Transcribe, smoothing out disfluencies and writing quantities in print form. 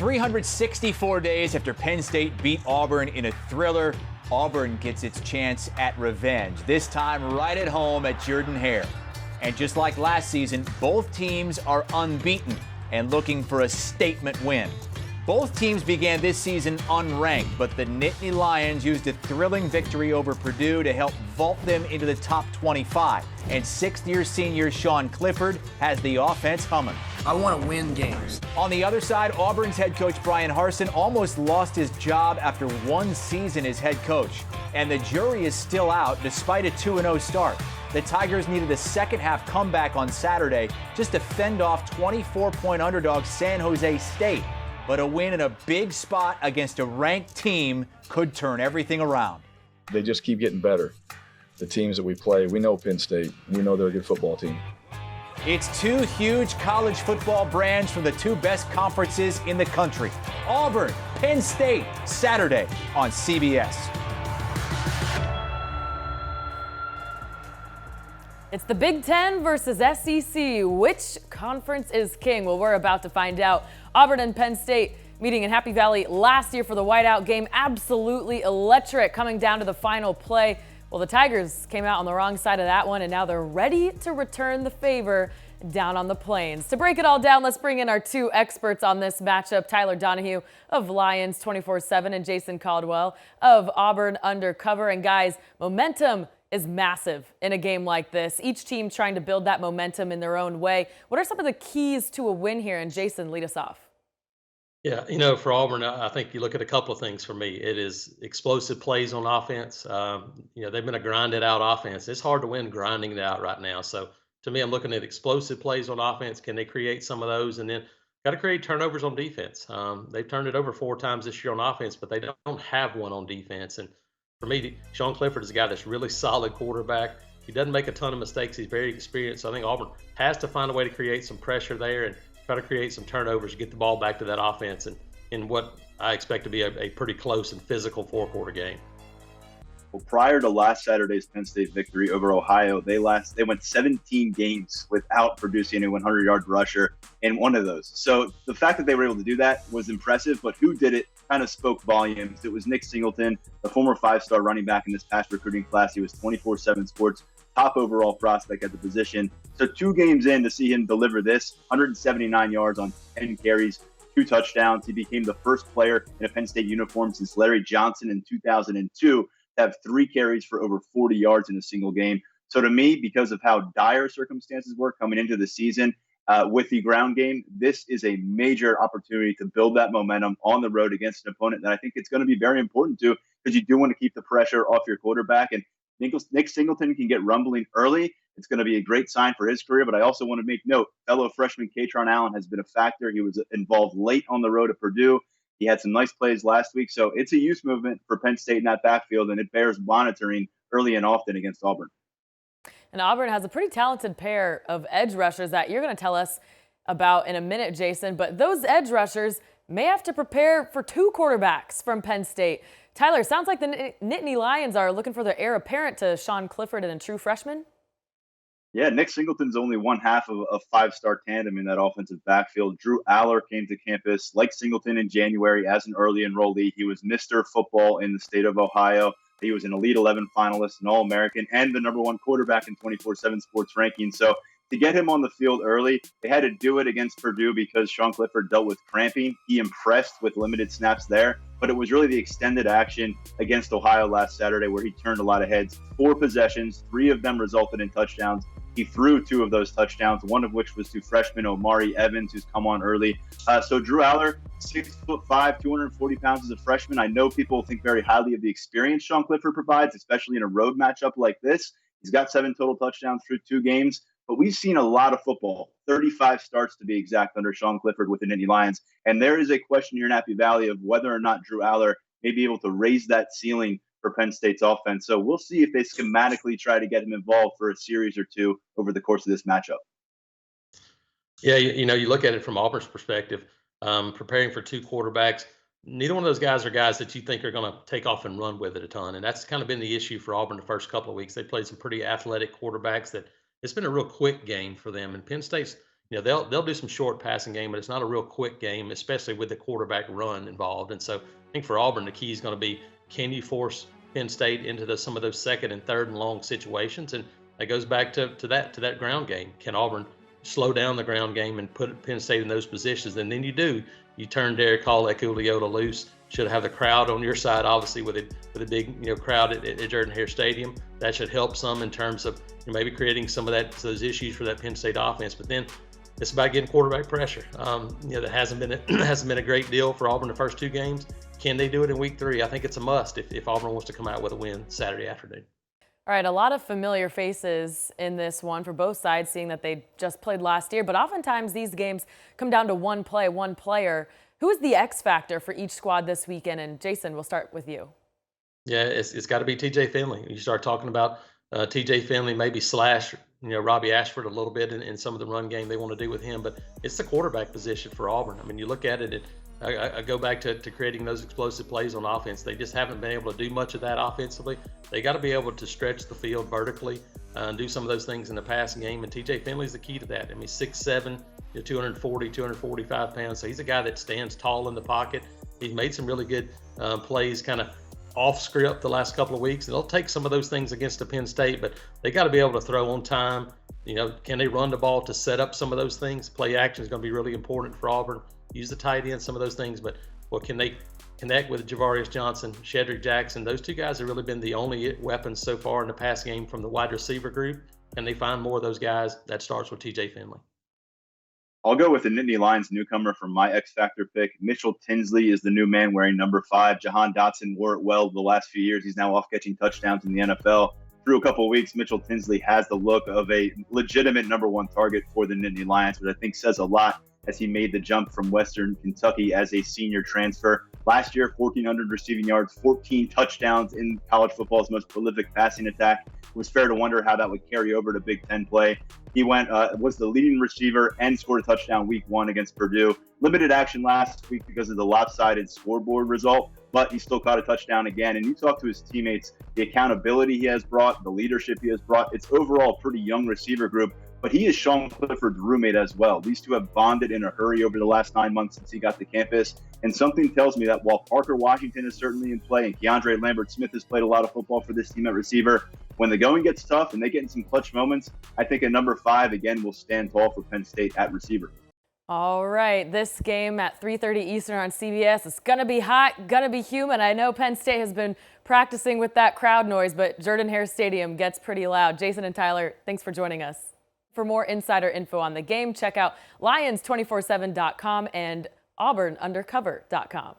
364 days after Penn State beat Auburn in a thriller, Auburn gets its chance at revenge, this time right at home at Jordan-Hare. And just like last season, both teams are unbeaten and looking for a statement win. Both teams began this season unranked, but the Nittany Lions used a thrilling victory over Purdue to help vault them into the top 25. And sixth-year senior Sean Clifford has the offense humming. I want to win games. On the other side, Auburn's head coach Bryan Harsin almost lost his job after one season as head coach. And the jury is still out despite a 2-0 start. The Tigers needed a second-half comeback on Saturday just to fend off 24-point underdog San Jose State. But a win in a big spot against a ranked team could turn everything around. They just keep getting better. The teams that we play, we know Penn State. We know they're a good football team. It's two huge college football brands from the two best conferences in the country. Auburn, Penn State, Saturday on CBS. It's the Big Ten versus SEC. Which conference is king? Well, we're about to find out. Auburn and Penn State meeting in Happy Valley last year for the whiteout game. Absolutely electric coming down to the final play. Well, the Tigers came out on the wrong side of that one, and now they're ready to return the favor down on the plains. To break it all down, let's bring in our two experts on this matchup, Tyler Donohue of Lions 24/7 and Jason Caldwell of Auburn Undercover. And guys, momentum is massive in a game like this. Each team trying to build that momentum in their own way. What are some of the keys to a win here? And Jason, lead us off. Yeah, for Auburn, I think you look at a couple of things for me. It is explosive plays on offense. They've been a grinded out offense. It's hard to win grinding it out right now. So to me, I'm looking at explosive plays on offense. Can they create some of those? And then got to create turnovers on defense. They've turned it over 4 times this year on offense, but they don't have one on defense. And for me, Sean Clifford is a guy that's really solid quarterback. He doesn't make a ton of mistakes. He's very experienced. So I think Auburn has to find a way to create some pressure there and try to create some turnovers, get the ball back to that offense, and in what I expect to be a pretty close and physical 4-quarter game. Well, prior to last Saturday's Penn State victory over Ohio, they went 17 games without producing a 100-yard rusher in one of those. So the fact that they were able to do that was impressive, but who did it kind of spoke volumes. It was Nick Singleton, the former 5-star running back in this past recruiting class. He was 24/7 Sports top overall prospect at the position. So 2 games in to see him deliver this, 179 yards on 10 carries, 2 touchdowns. He became the first player in a Penn State uniform since Larry Johnson in 2002 to have 3 carries for over 40 yards in a single game. So to me, because of how dire circumstances were coming into the season with the ground game, this is a major opportunity to build that momentum on the road against an opponent that I think it's going to be very important to, because you do want to keep the pressure off your quarterback. And Nick Singleton can get rumbling early. It's going to be a great sign for his career, but I also want to make note, fellow freshman Katron Allen has been a factor. He was involved late on the road at Purdue. He had some nice plays last week. So it's a youth movement for Penn State in that backfield, and it bears monitoring early and often against Auburn. And Auburn has a pretty talented pair of edge rushers that you're going to tell us about in a minute, Jason. But those edge rushers may have to prepare for 2 quarterbacks from Penn State. Tyler, sounds like the Nittany Lions are looking for their heir apparent to Sean Clifford and a true freshman. Yeah, Nick Singleton's only one half of a 5-star tandem in that offensive backfield. Drew Aller came to campus like Singleton in January as an early enrollee. He was Mr. Football in the state of Ohio. He was an Elite 11 finalist, an All-American, and the #1 quarterback in 24/7 Sports rankings. So to get him on the field early, they had to do it against Purdue because Sean Clifford dealt with cramping. He impressed with limited snaps there, but it was really the extended action against Ohio last Saturday where he turned a lot of heads. 4 possessions, 3 of them resulted in touchdowns. He threw 2 of those touchdowns, one of which was to freshman Omari Evans, who's come on early. So Drew Aller, 6'5", 240 pounds as a freshman. I know people think very highly of the experience Sean Clifford provides, especially in a road matchup like this. He's got 7 total touchdowns through 2 games. But we've seen a lot of football, 35 starts to be exact, under Sean Clifford with the Nittany Lions. And there is a question here in Happy Valley of whether or not Drew Aller may be able to raise that ceiling for Penn State's offense. So we'll see if they schematically try to get him involved for a series or 2 over the course of this matchup. Yeah, you look at it from Auburn's perspective, preparing for 2 quarterbacks. Neither one of those guys are guys that you think are going to take off and run with it a ton. And that's kind of been the issue for Auburn the first couple of weeks. They played some pretty athletic quarterbacks that it's been a real quick game for them. And Penn State's they'll do some short passing game, but it's not a real quick game, especially with the quarterback run involved. And so I think for Auburn, the key is going to be, can you force Penn State into some of those second and third and long situations? And that goes back to that ground game. Can Auburn slow down the ground game and put Penn State in those positions? And then you turn Derek Hall, Leota loose. Should have the crowd on your side, obviously, with a big crowd at Jordan-Hare Stadium. That should help some in terms of maybe creating some of those issues for that Penn State offense. But then it's about getting quarterback pressure. That hasn't been a great deal for Auburn the first 2 games. Can they do it in week 3? I think it's a must if Auburn wants to come out with a win Saturday afternoon. All right, a lot of familiar faces in this one for both sides, seeing that they just played last year. But oftentimes these games come down to one play, one player. Who is the X factor for each squad this weekend? And Jason, we'll start with you. Yeah, it's got to be T.J. Finley. You start talking about T.J. Finley, maybe slash Robbie Ashford a little bit in some of the run game they want to do with him. But it's the quarterback position for Auburn. I mean, you look at it, I go back to creating those explosive plays on offense. They just haven't been able to do much of that offensively. They got to be able to stretch the field vertically and do some of those things in the passing game. And T.J. Finley's the key to that. I mean, 6'7", 240, 245 pounds. So he's a guy that stands tall in the pocket. He's made some really good plays kind of off script the last couple of weeks. And they'll take some of those things against the Penn State, but they got to be able to throw on time. Can they run the ball to set up some of those things? Play action is going to be really important for Auburn. Use the tight end, some of those things, but can they connect with Javarius Johnson, Shedrick Jackson? Those 2 guys have really been the only weapons so far in the pass game from the wide receiver group. And they find more of those guys? That starts with T.J. Finley. I'll go with the Nittany Lions newcomer for my X Factor pick. Mitchell Tinsley is the new man wearing number 5. Jahan Dotson wore it well the last few years. He's now off catching touchdowns in the NFL. Through a couple of weeks, Mitchell Tinsley has the look of a legitimate number 1 target for the Nittany Lions, which I think says a lot as he made the jump from Western Kentucky as a senior transfer. Last year, 1,400 receiving yards, 14 touchdowns in college football's most prolific passing attack. It was fair to wonder how that would carry over to Big Ten play. He was the leading receiver and scored a touchdown week 1 against Purdue. Limited action last week because of the lopsided scoreboard result, but he still caught a touchdown again. And you talk to his teammates, the accountability he has brought, the leadership he has brought. It's overall a pretty young receiver group, but he is Sean Clifford's roommate as well. These 2 have bonded in a hurry over the last 9 months since he got to campus. And something tells me that while Parker Washington is certainly in play and Keandre Lambert-Smith has played a lot of football for this team at receiver, when the going gets tough and they get in some clutch moments, I think a number 5 again will stand tall for Penn State at receiver. All right, this game at 3:30 Eastern on CBS. It's going to be hot, going to be humid. I know Penn State has been practicing with that crowd noise, but Jordan-Hare Stadium gets pretty loud. Jason and Tyler, thanks for joining us. For more insider info on the game, check out Lions247.com and AuburnUndercover.com.